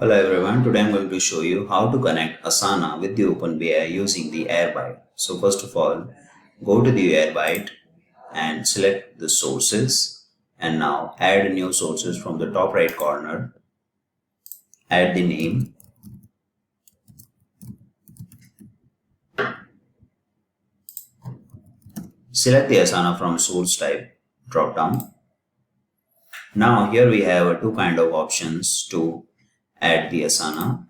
Hello everyone, today I'm going to show you how to connect Asana with the OpenBI using the airbyte. So first of all, go to the airbyte and select the sources, and now add new sources from the top right corner. Add the name, select the Asana from source type drop down. Now here we have two kind of options to add the Asana.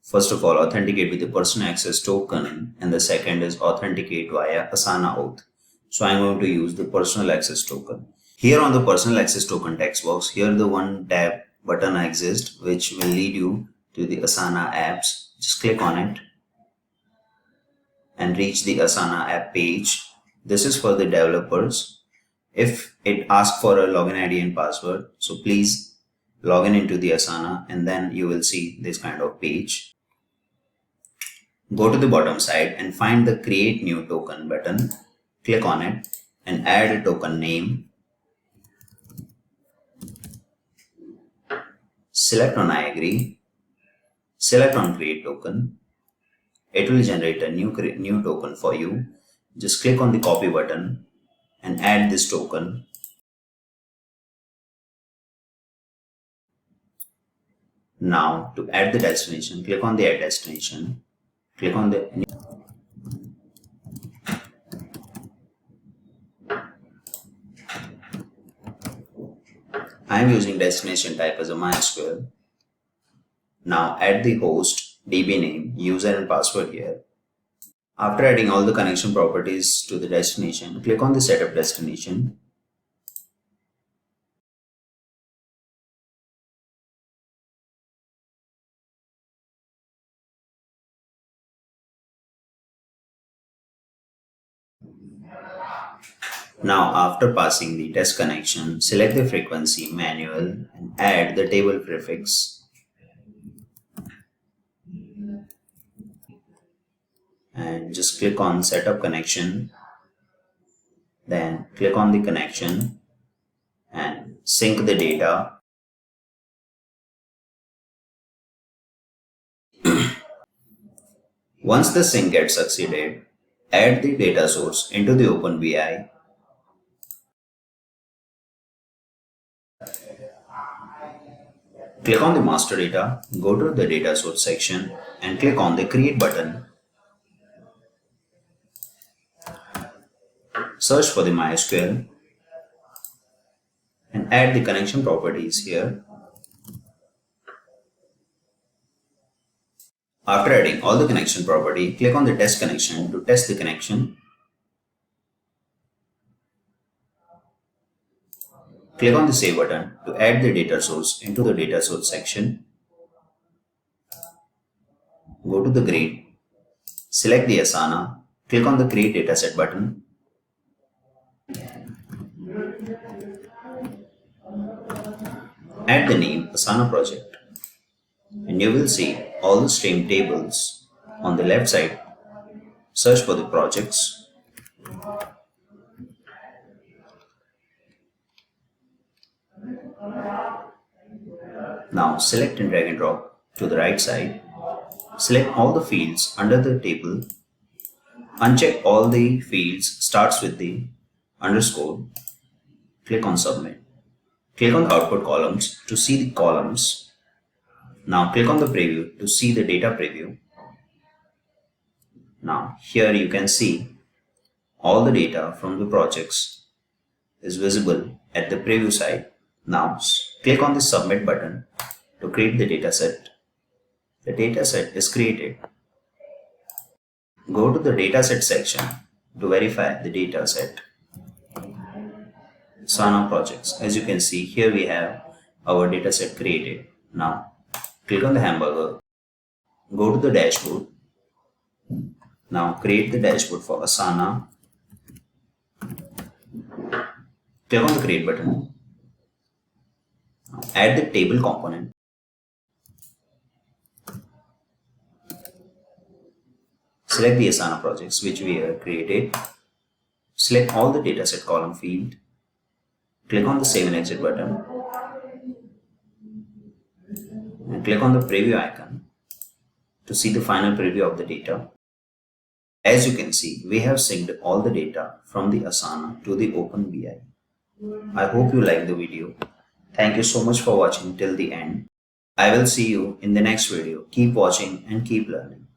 First of all, authenticate with the personal access token, and the second is authenticate via Asana Auth. So I'm going to use the personal access token. Here on the personal access token text box, here the one tab button exists which will lead you to the Asana apps. Just click on it and reach the Asana app page. This is for the developers. If it asks for a login ID and password, so please log into the Asana and then you will see this kind of page. Go to the bottom side and find the create new token button. Click on it and add a token name. Select on I agree. Select on create token. It will generate a new token for you. Just click on the copy button and add this token. Now to add the destination, click on the add destination. Click on the I am using destination type as a MySQL. Now add the host, DB name, user and password here. After adding all the connection properties to the destination, click on the setup destination. Now after passing the test connection, select the frequency manual and add the table prefix. And just click on setup connection. Then click on the connection and sync the data. Once the sync gets succeeded, add the data source into the OpenBI. Click on the master data, go to the data source section and click on the create button. Search for the MySQL and add the connection properties here. After adding all the connection property, click on the test connection to test the connection. Click on the save button to add the data source into the data source section. Go to the grid, select the Asana, click on the create dataset button. Add the name Asana project and you will see all the stream tables on the left side. Search for the projects. Now select and drag and drop to the right side. Select all the fields under the table. Uncheck all the fields starts with the underscore. Click on submit. Click on the output columns to see the columns. Now click on the preview to see the data preview. Now here you can see all the data from the projects is visible at the preview side. Now click on the submit button to create the dataset. The dataset is created. Go to the dataset section to verify the dataset. Asana projects. As you can see, here we have our dataset created. Now click on the hamburger. Go to the dashboard. Now create the dashboard for Asana. Click on the create button. Add the table component. Select the Asana projects which we have created. Select all the dataset column field. Click on the save and exit button. and click on the preview icon to see the final preview of the data. As you can see, we have synced all the data from the Asana to the OpnBI. I hope you liked the video. Thank you so much for watching till the end. I will see you in the next video. Keep watching and keep learning.